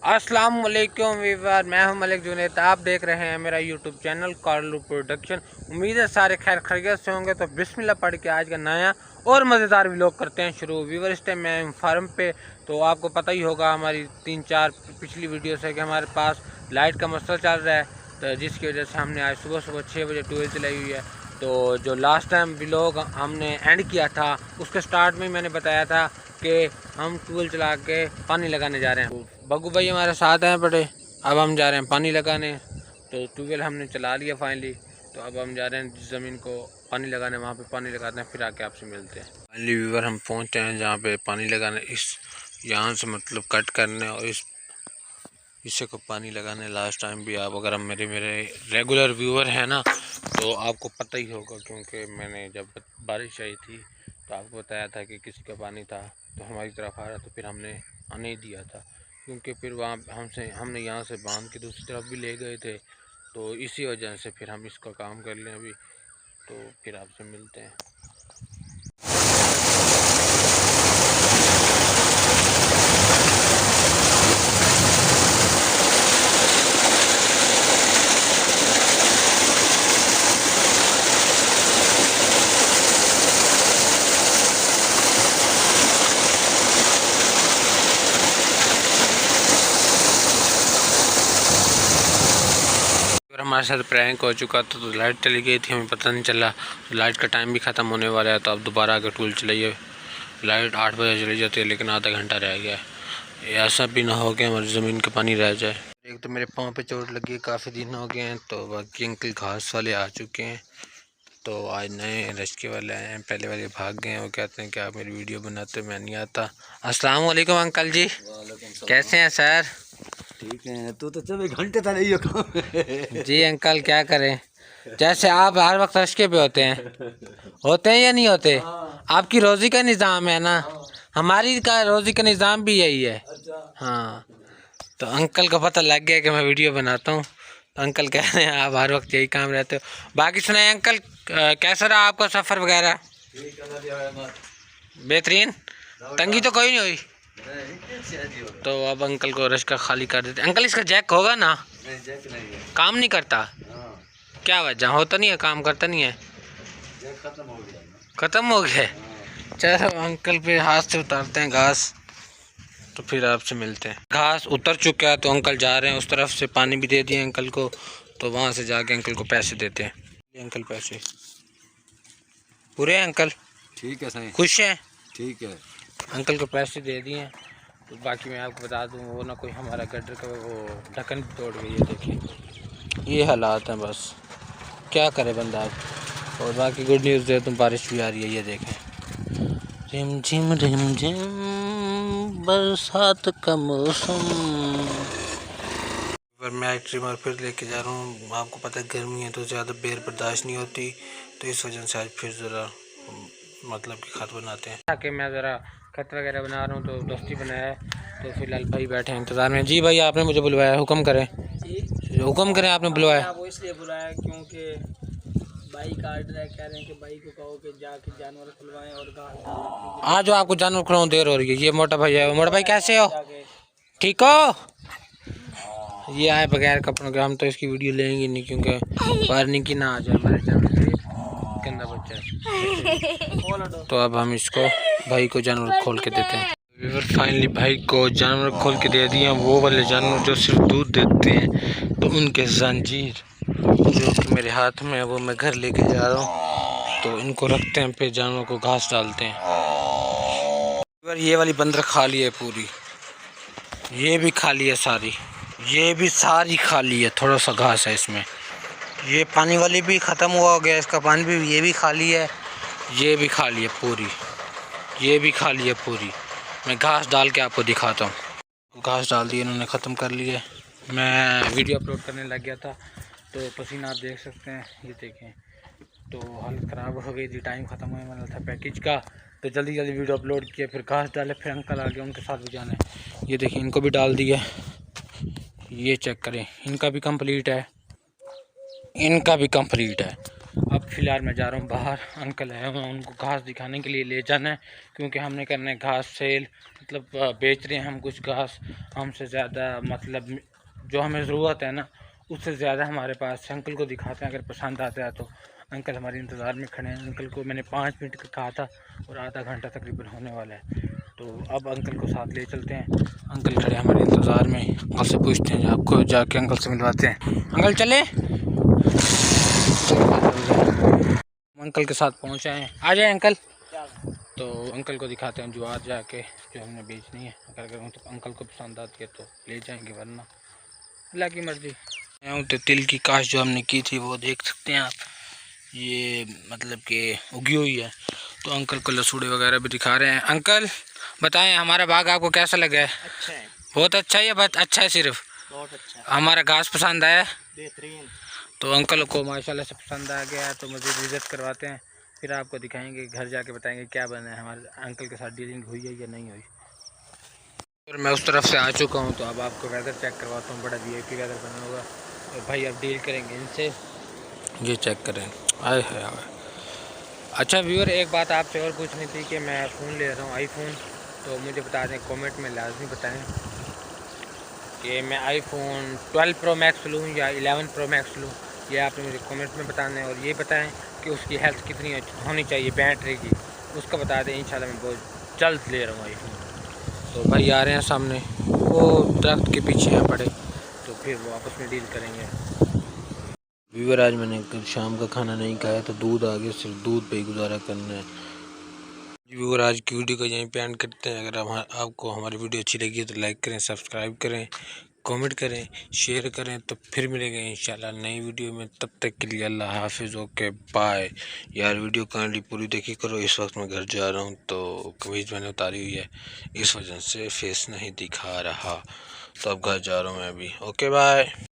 अस्सलाम वालेकुम वीवर, मैं हूं मलिक जुनैद। आप देख रहे हैं मेरा यूट्यूब चैनल कार्लू प्रोडक्शन। उम्मीद है सारे खैर खैरियत से होंगे। तो बिस्मिल्लाह पढ़ के आज का नया और मज़ेदार व्लॉग करते हैं शुरू। वीवर इस टाइम मैं फार्म पे, तो आपको पता ही होगा हमारी 3-4 पिछली वीडियो से कि हमारे पास लाइट का मसला चल रहा है, तो जिसकी वजह से हमने आज सुबह 6 बजे ट्यूबवेल चलाई हुई है। तो जो लास्ट टाइम व्लॉग हमने एंड किया था उसके स्टार्ट में मैंने बताया था कि हम ट्यूबवेल चला के पानी लगाने जा रहे हैं। बग्गू भाई हमारे साथ हैं बड़े। अब हम जा रहे हैं पानी लगाने। तो ट्यूबवेल हमने चला लिया फाइनली। तो अब हम जा रहे हैं ज़मीन को पानी लगाने, वहाँ पे पानी लगाते हैं, फिर आके आपसे मिलते हैं। फाइनली व्यूअर हम पहुँचते हैं जहाँ पे पानी लगाने, इस यहाँ से मतलब कट करने और इस हिस्से को पानी लगाने। लास्ट टाइम भी आप अगर हम मेरे रेगुलर व्यूअर हैं ना, तो आपको पता ही होगा, क्योंकि मैंने जब बारिश आई थी तो आपको बताया था कि किसी का पानी था तो हमारी तरफ आ रहा, तो फिर हमने आने ही दिया था, क्योंकि फिर वहाँ हमने यहाँ से बांध के दूसरी तरफ भी ले गए थे। तो इसी वजह से फिर हम इसका काम कर लें अभी, तो फिर आपसे मिलते हैं। हमारे साथ प्रैंक हो चुका था, तो लाइट चली गई थी, हमें पता नहीं चला। तो लाइट का टाइम भी ख़त्म होने वाला है, तो अब दोबारा आकर टूल चलाइए। लाइट 8 बजे चली जाती है, लेकिन आधा घंटा रह गया है। ऐसा भी ना हो कि हमारी ज़मीन का पानी रह जाए। एक तो मेरे पाँव पे चोट लगी है, काफ़ी दिन हो गए हैं। तो बाकी अंकल घास वाले आ चुके हैं, तो आज नए रश्के वाले आए हैं। पहले वाले भाग गए हैं, वो कहते हैं कि आप मेरी वीडियो बनाते, मैं नहीं आता। अस्सलाम वालेकुम अंकल जी, कैसे हैं सर? ठीक है। तू तो 24 घंटे था नहीं हो काम। जी अंकल क्या करें, जैसे आप हर वक्त रश्के पे होते हैं या नहीं होते? आपकी रोज़ी का निज़ाम है ना, हमारी का रोज़ी का निज़ाम भी यही है। हाँ, तो अंकल को पता लग गया कि मैं वीडियो बनाता हूँ, तो अंकल कह रहे हैं आप हर वक्त यही काम रहते हो। बाकी सुनाए अंकल, कैसा रहा आपका सफ़र वगैरह? बेहतरीन, तंगी तो कोई नहीं हुई? तो अब अंकल को रश्का खाली कर देते। अंकल इसका जैक होगा ना? नहीं, जैक नहीं है। काम नहीं करता? क्या वजह, होता नहीं है, काम करता नहीं है? जैक खत्म हो गया। ख़त्म हो गया? चलो अंकल पे हाथ से उतारते हैं घास, तो फिर आपसे मिलते हैं। घास उतर चुका है, तो अंकल जा रहे हैं उस तरफ से, पानी भी दे दिए अंकल को, तो वहाँ से जाके अंकल को पैसे देते हैं। अंकल पैसे पूरे हैं अंकल? ठीक है सही, खुश हैं? ठीक है। अंकल को पैसे दे दिए। तो बाकी मैं आपको बता दूं, वो ना कोई हमारा गटर का वो ढक्कन भी तोड़ गई है। देखिए ये हालात हैं, बस क्या करे बंदा अब। और बाकी गुड न्यूज़ है, तुम बारिश भी आ रही है, ये देखें, रिम झिम बरसात का मौसम। पर मैं ट्रिमर फिर लेके जा रहा हूँ। आपको पता है गर्मी है तो ज़्यादा बेर बर्दाश्त नहीं होती, तो इस वजह से आज फिर ज़रा मतलब कि खत बनाते हैं। ताकि मैं ज़रा खत वगैरह बना रहा हूँ, तो दोस्ती बनाया है। तो फिलहाल भाई बैठे हैं इंतज़ार में। जी भाई आपने मुझे बुलवाया, हुक्म करें। हुक्म करें, आपने बुलवाया? वो इसलिए बुलाया क्योंकि भाई काट रहे, कह रहे हैं कि भाई को कहो कि जाके जानवर खुलवाएं और घास। आज जो आपको जानवर खुलवाऊँ देर हो रही है। ये मोटा भाई है। मोटा भाई कैसे हो, ठीक हो? ये आए बगैर कपड़ों के, हम तो इसकी वीडियो लेंगे नहीं, क्योंकि वार्निंग की ना आ जाए हमारे चैनल पे, गंदा बच्चा है। तो अब हम इसको भाई को जानवर खोल के देते हैं। फाइनली भाई को जानवर खोल के दे दिए। वो वाले जानवर जो सिर्फ दूध देते हैं, तो उनके जंजीर जो कि मेरे हाथ में है, वो मैं घर लेके जा रहा हूँ। तो इनको रखते हैं, फिर जानवर को घास डालते हैं। ये वाली बंदर खा ली है पूरी, ये भी खा ली है सारी, ये भी सारी खा ली है। थोड़ा सा घास है इसमें। ये पानी वाली भी ख़त्म हुआ हो गया, इसका पानी भी, ये भी खा ली है, ये भी खा ली है पूरी, ये भी खा ली है पूरी। मैं घास डाल के आपको दिखाता हूँ। घास डाल दी इन्होंने, ख़त्म कर लिया। मैं वीडियो अपलोड करने लग गया था, तो पसीना आप देख सकते हैं, ये देखें। तो हालत ख़राब हो गई थी, टाइम ख़त्म होने वाला था पैकेज का, तो जल्दी जल्दी वीडियो अपलोड किया, फिर घास डाले, फिर अंकल आ गए, उनके साथ भी जाना है। ये देखिए इनको भी डाल दिया, ये चेक करें, इनका भी कंप्लीट है, इनका भी कंप्लीट है। अब फ़िलहाल मैं जा रहा हूँ बाहर, अंकल आए हुए हैं, उनको घास दिखाने के लिए ले जाना है, क्योंकि हमने करना है घास सेल, मतलब बेच रहे हैं हम कुछ घास। हमसे ज़्यादा मतलब जो हमें ज़रूरत है ना, उससे ज़्यादा हमारे पास। अंकल को दिखाते हैं, अगर पसंद आता है तो। अंकल हमारे इंतज़ार में खड़े हैं। अंकल को मैंने 5 मिनट का कहा था और आधा घंटा तकरीबन होने वाला है, तो अब अंकल को साथ ले चलते हैं। अंकल खड़े हमारे इंतज़ार में, अंकल से पूछते हैं, आपको जाके अंकल से मिलवाते हैं। अंकल चले, अंकल के साथ पहुँचे हैं, आ जाए अंकल। तो अंकल को दिखाते हैं जो आज जाके जो हमने बेचनी है। अगर तो अंकल को पसंद आती है तो ले जाएंगे, वरना अल्लाह की मर्ज़ी। तो तिल की काश जो हमने की थी वो देख सकते हैं आप, ये मतलब कि उगी हुई है। तो अंकल को लसूड़े वगैरह भी दिखा रहे हैं। अंकल बताएं, हमारा बाग आपको कैसा लगा है? अच्छा है, बहुत अच्छा है या बहुत अच्छा है? सिर्फ बहुत अच्छा है, हमारा घास पसंद आया, बेहतरीन। तो अंकल को माशाल्लाह से पसंद आ गया। तो मज़ीद विज़िट करवाते हैं, फिर आपको दिखाएंगे, घर जाके बताएंगे क्या बना है, हमारे अंकल के साथ डीलिंग हुई है या नहीं हुई। और मैं उस तरफ से आ चुका हूँ, तो अब आपको वेदर चेक करवाता हूँ। बड़ा VIP वेदर बना होगा, और भाई अब डील करेंगे इनसे। ये चेक करें, आए है। अच्छा व्यूअर, एक बात आपसे और पूछनी थी कि मैं फ़ोन ले रहा हूँ iPhone, तो मुझे बता दें, कमेंट में लाजमी बताएं कि मैं iPhone 12 Pro Max लूँ या 11 Pro Max लूँ। ये आपने मुझे कमेंट में बताना है, और ये बताएं कि उसकी हेल्थ कितनी होनी चाहिए बैटरी की, उसका बता दें। इंशाल्लाह मैं बहुत जल्द ले रहा हूँ iPhone। तो भाई आ रहे हैं सामने, वो दरख्त के पीछे हैं पड़े, तो फिर वो आपस में डील करेंगे। व्यूअर, आज मैंने कल शाम का खाना नहीं खाया, तो दूध आ गया, सिर्फ दूध पे ही गुजारा करना है। व्यूअर, आज की वीडियो को यहीं पे एंड करते हैं। अगर आपको हमारी वीडियो अच्छी लगी है तो लाइक करें, सब्सक्राइब करें, कमेंट करें, शेयर करें। तो फिर मिलेंगे इंशाल्लाह नई वीडियो में, तब तक के लिए अल्लाह हाफिज़, ओके बाय। यार वीडियो काइंडली पूरी देखी करो। इस वक्त मैं घर जा रहा हूँ, तो कमीज़ मैंने उतारी हुई है, इस वजह से फेस नहीं दिखा रहा, तो अब घर जा रहा हूँ मैं अभी। Okay bye.